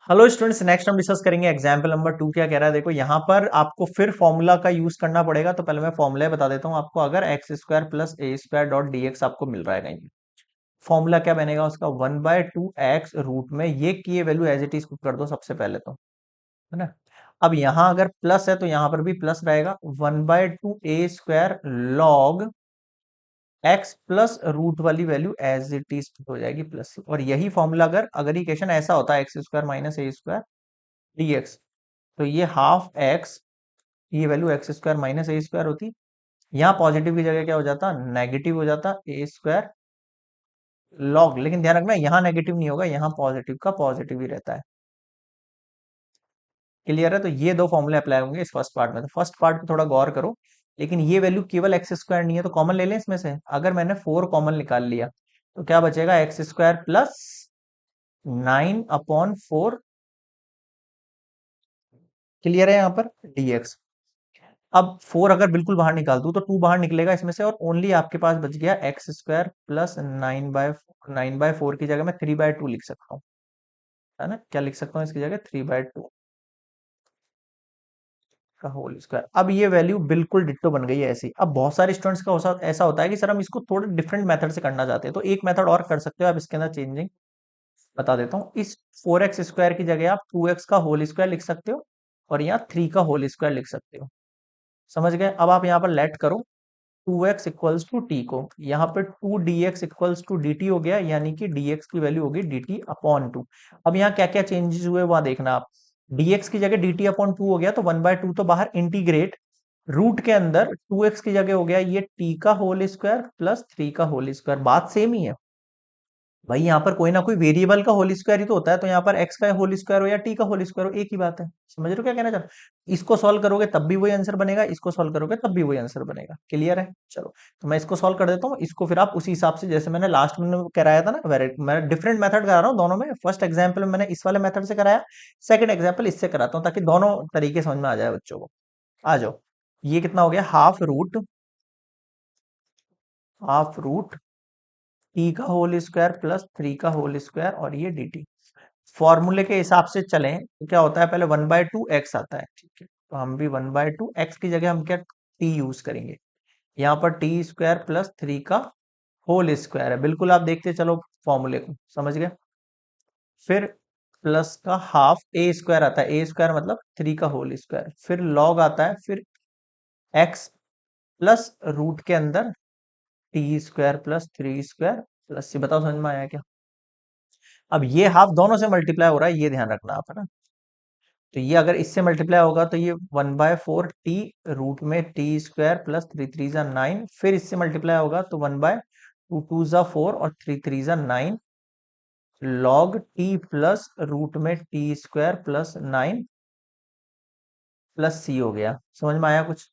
Hello students, next हम discuss करेंगे example number 2। क्या कह रहा है, देखो यहाँ पर आपको फिर फॉर्मूला का यूज करना पड़ेगा। तो पहले मैं फॉर्मूला बता देता हूँ आपको। अगर एक्स स्क्वायर प्लस ए स्क्वायर डॉट डी एक्स आपको मिल रहा है कहीं, फॉर्मूला क्या बनेगा उसका, 1/2 एक्स रूट में ये की ये value as it is put कर दो सबसे पहले तो, है ना। अब यहाँ अगर प्लस है तो यहाँ पर भी प्लस रहेगा। 1/2 a square log x plus root वाली वैल्यू एज इट इज हो जाएगी प्लस। और यही फॉर्मूला अगर अगर इक्वेशन ऐसा होता है x square minus a square dx, तो ये हाफ एक्स, ये value x square minus a square होती। यहाँ पॉजिटिव की जगह क्या हो जाता, नेगेटिव हो जाता ए स्क्वायर लॉग। लेकिन ध्यान रखना यहाँ नेगेटिव नहीं होगा, यहाँ पॉजिटिव का पॉजिटिव ही रहता है। क्लियर है। तो ये दो फॉर्मूले अप्लाई होंगे इस फर्स्ट पार्ट में। तो फर्स्ट पार्ट पे थोड़ा गौर करो। लेकिन ये वैल्यू केवल एक्स स्क्वायर नहीं है, तो कॉमन ले लें इसमें से। अगर मैंने 4 कॉमन निकाल लिया तो क्या बचेगा, एक्स स्क्वायर प्लस 9/4। क्लियर है यहाँ पर dx। अब 4 अगर बिल्कुल बाहर निकाल दूं तो 2 बाहर निकलेगा इसमें से, और ओनली आपके पास बच गया एक्स स्क्वायर प्लस 9/4 की जगह मैं 3/2 लिख सकता हूँ, है ना। क्या लिख सकता हूँ इसकी जगह, 3/2 का होल स्क्वायर। अब ये वैल्यू बिल्कुल डिट्टो बन गई है ऐसी। अब बहुत सारे स्टूडेंट्स का ऐसा होता है कि सर हम इसको थोड़े डिफरेंट मेथड से करना चाहते हैं, तो एक मेथड और कर सकते हो आप इसके अंदर चेंजिंग। बता देता हूँ। इस 4x स्क्वायर की जगह आप 2x का होल स्क्वायर लिख सकते हो, और यहाँ 3 का होल स्क्वायर लिख सकते हो। समझ गए। अब आप यहाँ पर लेट करो 2x इक्वल्स टू टी को, यहाँ पे 2 dx इक्वल्स टू dt हो गया, यानी कि dx की वैल्यू होगी dt अपॉन 2। अब यहाँ क्या क्या चेंजेस हुए वहां देखना आप। dx की जगह dt अपॉन 2 हो गया, तो 1/2 तो बाहर इंटीग्रेट, रूट के अंदर 2x की जगह हो गया ये t का होल स्क्वायर प्लस 3 का होल स्क्वायर। बात सेम ही है भाई, यहाँ पर कोई ना कोई वेरिएबल का होल स्क्वायर ही तो होता है। तो यहाँ पर x का होल स्क्वायर हो या t का होल स्क्वायर हो, एक ही बात है। समझ रहे हो क्या कहना चाह रहा हूं? इसको सॉल्व करोगे तब भी वही आंसर बनेगा, इसको सॉल्व करोगे तब भी वही आंसर बनेगा। क्लियर है। चलो, तो मैं इसको सॉल्व कर देता हूँ। इसको फिर आप उसी हिसाब से, जैसे मैंने लास्ट में कराया था ना, मैं डिफरेंट मेथड करा रहा हूँ दोनों में। फर्स्ट एग्जाम्पल मैंने इस वाले मेथड से कराया, सेकंड एग्जाम्पल इससे कराता हूँ, ताकि दोनों तरीके समझ में आ जाए बच्चों को। आ जाओ। ये कितना हो गया, हाफ रूट टी का होल स्क्वायर प्लस 3 का होल स्क्वायर, और ये dt। फॉर्मूले के हिसाब से चलें तो क्या होता है, पहले 1/2 x आता है, ठीक है। तो हम भी 1/2 x की जगह हम क्या t यूज करेंगे। यहाँ पर टी स्क्वायर प्लस 3 का होल स्क्वायर है, बिल्कुल आप देखते चलो फॉर्मूले को, समझ गए। फिर प्लस का हाफ ए स्क्वायर आता है, ए स्क्वायर मतलब 3 का होल स्क्वायर, फिर लॉग आता है, फिर x प्लस रूट के अंदर T square plus 3 square plus c। बताओ समझ में आया क्या। अब ये हाफ दोनों से मल्टीप्लाई हो रहा है, ये ध्यान रखना आप, है ना। तो ये अगर इससे मल्टीप्लाई होगा तो ये 1/4 टी रूट में टी स्क्वायर प्लस 3 3 9, फिर इससे मल्टीप्लाई होगा तो 1/2 2 4 और 3 3 9 लॉग टी प्लस रूट में टी स्क्वायर प्लस 9 प्लस सी हो गया। समझ में आया कुछ।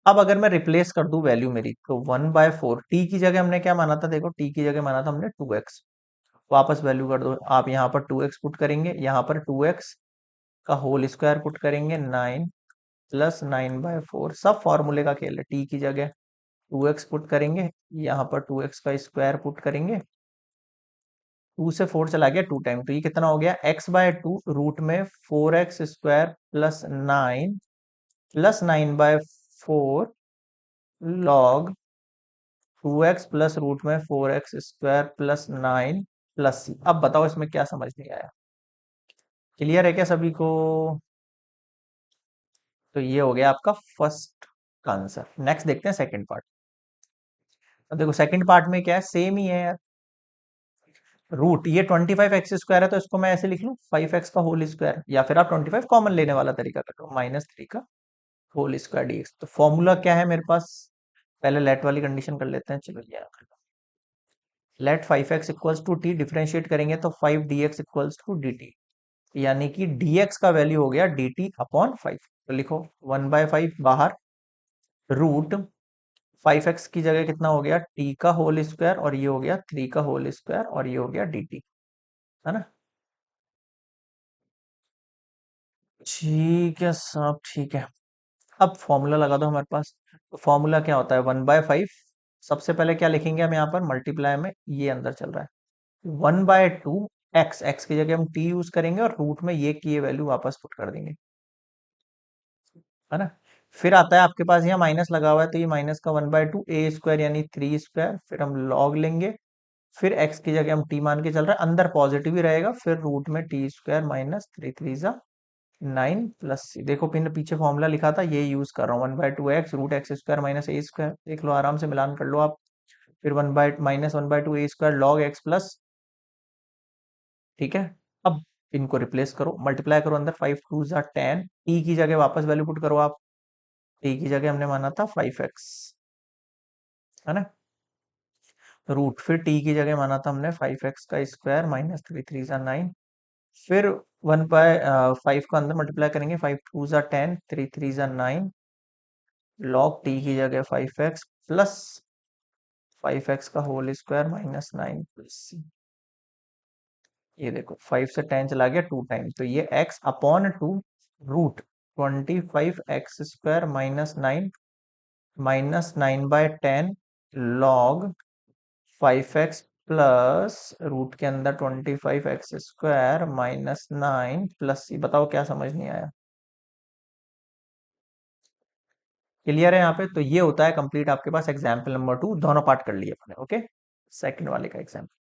अब अगर मैं रिप्लेस कर दूं वैल्यू मेरी, तो 1/4 टी की जगह हमने क्या माना था, देखो टी की जगह माना था हमने 2x। वापस वैल्यू कर दो आप, यहाँ पर 2x पुट करेंगे, यहाँ पर 2x का होल स्क्वायर पुट करेंगे, 9 प्लस 9/4। सब फॉर्मूले का खेल है। टी की जगह 2x पुट करेंगे, यहाँ पर 2x का स्क्वायर पुट करेंगे, 2 से 4 चला गया 2 टाइम, तो ये कितना हो गया, x/2 रूट में 4x² plus 9 plus 9/4 log 2x plus root में 4x² प्लस 9 प्लस सी। अब बताओ इसमें क्या समझ नहीं आया। क्लियर है क्या सभी को। तो ये हो गया आपका फर्स्ट का आंसर। नेक्स्ट देखते हैं सेकंड पार्ट। अब देखो सेकंड पार्ट में क्या है, सेम ही है यार। रूट ये 25x² है, तो इसको मैं ऐसे लिख लूं 5x का होल स्क्वायर, या फिर आप 25 कॉमन लेने वाला तरीका कर लो, -3 का होल स्क्वायर dx। तो फॉर्मूला क्या है मेरे पास, पहले लेट वाली कंडीशन कर लेते हैं। चलो ये let 5x equals to T, differentiate करेंगे तो 5 dx इक्वल्स टू dt, यानी कि dx का वैल्यू हो गया dt अपॉन 5। तो लिखो 1/5 बाहर, रूट 5x की जगह कितना हो गया, t का होल स्क्वायर, और ये हो गया 3 का होल स्क्वायर, और ये हो गया dt, है ना। ठीक है सब ठीक है। अब फॉर्मूला लगा दो हमारे पास। तो फॉर्मूला क्या होता है, 1/5। सबसे पहले क्या लिखेंगे हम यहाँ पर, मल्टीप्लाई में ये अंदर चल रहा है, 1/2 एक्स एक्स की जगह हम टी यूज करेंगे और रूट में ये की ये वैल्यू वापस पुट कर देंगे, है ना। फिर आता है आपके पास यहाँ माइनस लगा हुआ है, तो ये माइनस का 1/2 ए स्क्वायर यानी 3 स्क्वायर, फिर हम लॉग लेंगे, फिर एक्स की जगह हम टी मान के चल रहे हैं, अंदर पॉजिटिव ही रहेगा, फिर रूट में टी स्क्वायर माइनस 3 3 9 प्लस सी। देखो मैंने पीछे फॉर्मूला लिखा था, ये यूज कर रहा हूँ, 1/2 x root x square minus a square, देख लो आराम से मिलान कर लो आप। फिर -1/2 ए स्क्वायर लॉग एक्स प्लस, ठीक है। अब इनको रिप्लेस करो, मल्टीप्लाई करो, अंदर 5 2 10, टी की जगह वापस वैल्यू पुट करो आप, टी की जगह हमने माना था 5x, है ना। रूट, फिर टी की जगह माना था हमने 5x का स्क्वायर माइनस 3 3 9, फिर 1/5 को अंदर मल्टीप्लाई करेंगे, 5 2 10, 3 3 9, लॉग टी की जगह 5x प्लस 5x का होल स्क्वायर माइनस 9 प्लस सी। ये देखो 5 से 10 चला गया 2 टाइम, तो ये x/2 root 25x² -9 -9/10 log 5x plus root के अंदर 25x² -9 प्लस सी। बताओ क्या समझ नहीं आया। क्लियर है यहाँ पे। तो ये होता है कंप्लीट आपके पास एग्जाम्पल नंबर 2, दोनों पार्ट कर लिए अपने। ओके, सेकंड वाले का एग्जाम्पल।